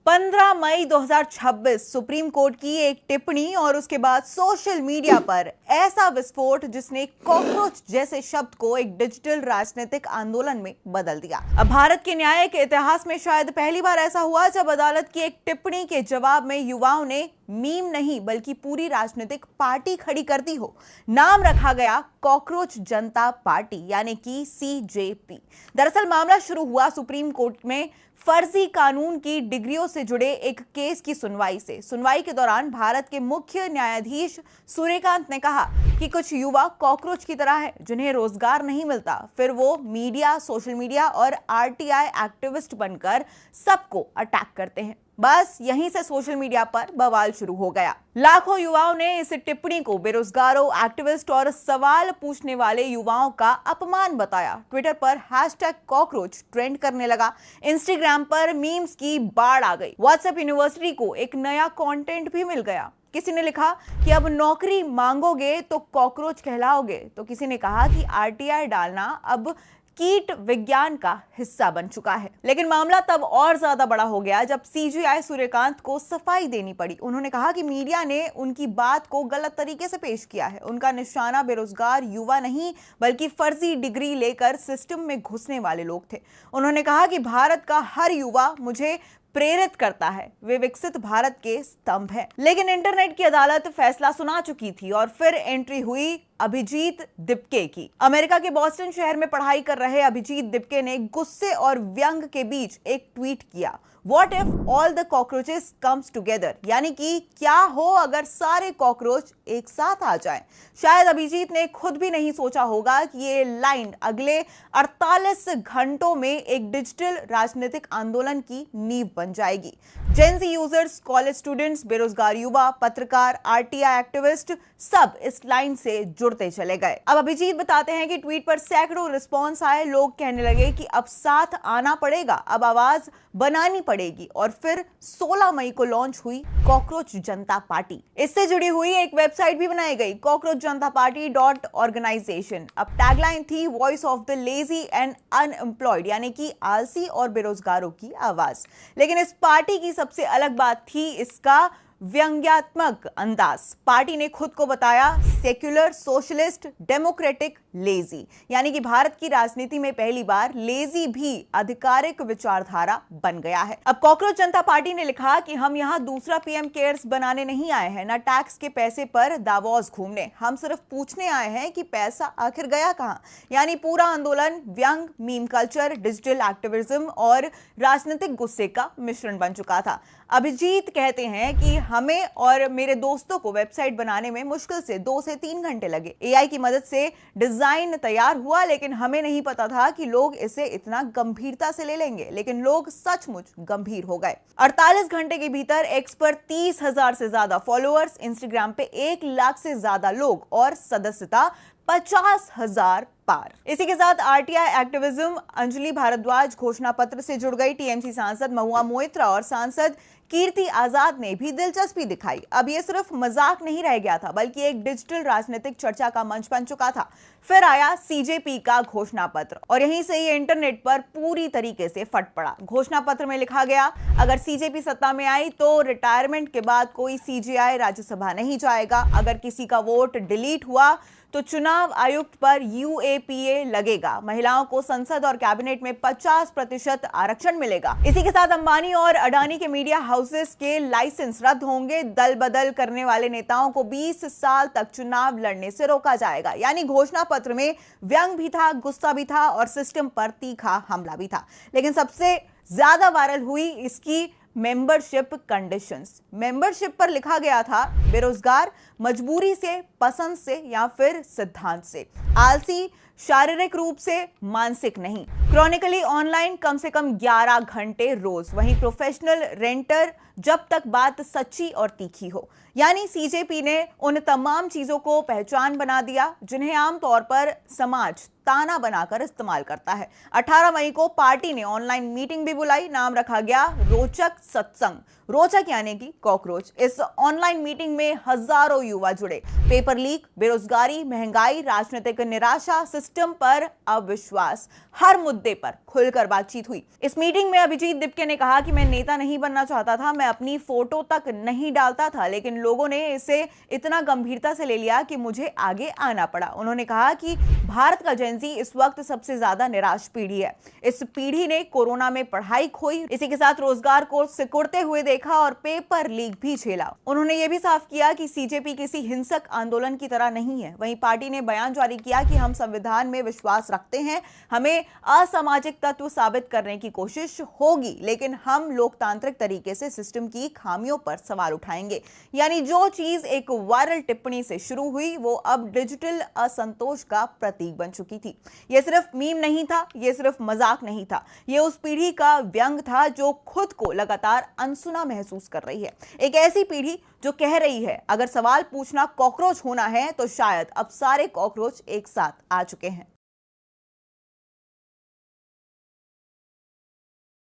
15 मई 2026 supreme court की एक टिप्पणी और उसके बाद सोशल मीडिया पर ऐसा विस्फोट जिसने कॉकरोच जैसे शब्द को एक डिजिटल राजनीतिक आंदोलन में बदल दिया। अब भारत के न्यायिक इतिहास में शायद पहली बार ऐसा हुआ जब अदालत की एक टिप्पणी के जवाब में युवाओं ने मीम नहीं बल्कि पूरी राजनीतिक पार्टी खड़ी कर दी हो। नाम रखा गया कॉकरोच जनता पार्टी यानी कि सीजेपी। दरअसल मामला शुरू हुआ सुप्रीम कोर्ट में फर्जी कानून की डिग्रियों से जुड़े एक केस की सुनवाई से। सुनवाई के दौरान भारत के मुख्य न्यायाधीश सूर्यकांत ने कहा कि कुछ युवा कॉकरोच की तरह हैं जिन्हें रोजगार नहीं मिलता, फिर वो मीडिया, सोशल मीडिया और आरटीआई एक्टिविस्ट बनकर सबको अटैक करते हैं। बस यहीं से सोशल मीडिया पर बवाल शुरू हो गया। लाखों युवाओं ने इस टिप्पणी को बेरोजगारों, एक्टिविस्ट और सवाल पूछने वाले युवाओं का अपमान बताया। ट्विटर पर #कॉकरोच ट्रेंड करने लगा। इंस्टाग्राम पर मीम्स की बाढ़ आ गई। व्हाट्सएप यूनिवर्सिटी को एक नया कंटेंट भी मिल गया। किसी ने लिखा कि अब नौकरी मांगोगे तो कॉकरोच कहलाओगे, तो किसी ने कहा कि आरटीआई डालना अब कीट विज्ञान का हिस्सा बन चुका है। लेकिन मामला तब और ज्यादा बड़ा हो गया जब सीजेआई सूर्यकांत को सफाई देनी पड़ी। उन्होंने कहा कि मीडिया ने उनकी बात को गलत तरीके से पेश किया है। उनका निशाना बेरोजगार युवा नहीं बल्कि फर्जी डिग्री लेकर सिस्टम में घुसने वाले लोग थे। उन्होंने कहा कि भारत का हर युवा मुझे प्रेरित करता है, वे विकसित भारत के स्तंभ हैं। लेकिन इंटरनेट की अदालत फैसला सुना चुकी थी और फिर एंट्री हुई अभिजीत दिपके की। अमेरिका के बॉस्टन शहर में पढ़ाई कर रहे अभिजीत दिपके ने गुस्से और व्यंग के बीच एक ट्वीट किया, What if all the cockroaches comes together? यानी कि क्या हो अगर सारे कॉकरोच एक साथ आ जाएं। शायद अभिजीत ने खुद भी नहीं सोचा होगा कि ये लाइन अगले 48 घंटों में एक डिजिटल राजनीतिक आंदोलन की नींव बन जाएगी। जेनजी यूजर्स, कॉलेज स्टूडेंट्स, बेरोजगार युवा, पत्रकार, आरटीआई एक्टिविस्ट सब इस लाइन से जुड़ते चले गए। अब अभिजीत बताते हैं कि ट्वीट पर सैकड़ों रिस्पॉन्स आए। लोग कहने लगे कि अब साथ आना पड़ेगा, अब आवाज बनानी पड़ेगी। और फिर 16 मई को लॉन्च हुई कॉकरोच जनता पार्टी। इससे जुड़ी हुई एक वेबसाइट भी बनाई गई, cockroachjantapparty.organization। अब टैगलाइन थी voice of the lazy and unemployed, यानी कि आलसी और बेरोजगारों की आवाज। लेकिन इस पार्टी की सबसे अलग बात थी इसका व्यंग्यात्मक अंदाज। पार्टी ने खुद को बताया सेक्युलर, सोशलिस्ट, डेमोक्रेटिक, लेजी, यानी कि भारत की राजनीति में पहली बार लेजी भी आधिकारिक विचारधारा बन गया है। अब कॉकरोच जनता पार्टी ने लिखा कि हम यहाँ दूसरा पीएम केयर्स बनाने नहीं आए हैं, न टैक्स के पैसे पर दावोस घूमने, हम सिर्फ पूछने आए हैं कि पैसा आखिर गया कहां। यानी पूरा आंदोलन व्यंग, मीम कल्चर, डिजिटल एक्टिविज्म और राजनीतिक गुस्से का मिश्रण बन चुका था। अभिजीत कहते हैं कि हमें और मेरे दोस्तों को वेबसाइट बनाने में मुश्किल से 2 से 3 घंटे लगे। एआई की मदद से डिजाइन तैयार हुआ, लेकिन हमें नहीं पता था कि लोग इसे इतना गंभीरता से ले लेंगे। लेकिन लोग सचमुच गंभीर हो गए। 48 घंटे के भीतर एक्स पर 30,000 से ज्यादा फॉलोअर्स, इंस्टाग्राम पे 1 लाख से ज्यादा लोग और सदस्यता 50,000 पार। इसी के साथ आरटीआई एक्टिविज्म, अंजलि भारद्वाज घोषणा पत्र से जुड़ गई। टीएमसी सांसद महुआ मोइत्रा और सांसद कीर्ति आजाद ने भी दिलचस्पी दिखाई। अब ये सिर्फ मजाक नहीं रह गया था बल्कि एक डिजिटल राजनीतिक चर्चा का मंच बन चुका था। फिर आया सीजेपी का घोषणा पत्र और यहीं से ये इंटरनेट पर पूरी तरीके से फट पड़ा। घोषणा पत्र में लिखा गया, अगर सीजेपी सत्ता में आई तो रिटायरमेंट के बाद कोई सीजेआई राज्यसभा नहीं जाएगा। अगर किसी का वोट डिलीट हुआ तो चुनाव आयुक्त पर यूएपीए लगेगा। महिलाओं को संसद और कैबिनेट में 50% आरक्षण मिलेगा। इसी के साथ अंबानी और अडानी के मीडिया हाउसेस के लाइसेंस रद्द होंगे। दल बदल करने वाले नेताओं को 20 साल तक चुनाव लड़ने से रोका जाएगा। यानी घोषणा पत्र में व्यंग भी था, गुस्सा भी था और सिस्टम पर तीखा हमला भी था। लेकिन सबसे ज्यादा वायरल हुई इसकी मेंबरशिप कंडीशंस। मेंबरशिप पर लिखा गया था बेरोजगार, मजबूरी से, पसंद से या फिर सिद्धांत से, आलसी, शारीरिक रूप से, मानसिक नहीं, क्रॉनिकली ऑनलाइन कम से कम 11 घंटे रोज, वहीं प्रोफेशनल, रेंटर, जब तक बात सच्ची और तीखी हो। यानी सीजेपी ने उन तमाम चीजों को पहचान बना दिया जिन्हें आमतौर पर समाज ताना बनाकर इस्तेमाल करता है। 18 मई को पार्टी ने ऑनलाइन मीटिंग भी बुलाई, नाम रखा गया रोचक सत्संग। रोचक यानी कि कॉकरोच। इस ऑनलाइन मीटिंग में हजारों युवा जुड़े। पेपर लीक, बेरोजगारी, महंगाई, राजनीतिक निराशा, सिस्टम पर अविश्वास, हर मुद्दे पर खुलकर बातचीत हुई। इस मीटिंग में अभिजीत दिपके ने कहा कि मैं नेता नहीं बनना चाहता था, मैं अपनी फोटो तक नहीं डालता था, लेकिन लोगों ने इसे इतना गंभीरता से ले लिया कि मुझे आगे आना पड़ा। उन्होंने कहा कि भारत का जेनजी इस वक्त सबसे ज्यादा निराश पीढ़ी है। इस पीढ़ी ने कोरोना में पढ़ाई खोई, इसी के साथ रोजगार को सिकुड़ते हुए देखा और पेपर लीक भी झेला। उन्होंने यह भी साफ किया कि सीजेपी किसी हिंसक आंदोलन की तरह नहीं है। वहीं पार्टी ने बयान जारी किया कि हम संविधान में विश्वास रखते हैं, हमें असामाजिक तत्व साबित करने की कोशिश होगी, लेकिन हम लोकतांत्रिक तरीके से सिस्टम की खामियों पर सवाल उठाएंगे। यानी जो चीज एक वायरल टिप्पणी से शुरू हुई वो अब डिजिटल असंतोष का प्रतीक बन चुकी थी। यह सिर्फ मीम नहीं था, यह सिर्फ मजाक नहीं था, यह उस पीढ़ी का व्यंग था जो खुद को लगातार अनसुना महसूस कर रही है। एक ऐसी पीढ़ी जो कह रही है अगर सवाल पूछना कॉकरोच होना है तो शायद अब सारे कॉकरोच एक साथ आ चुके हैं।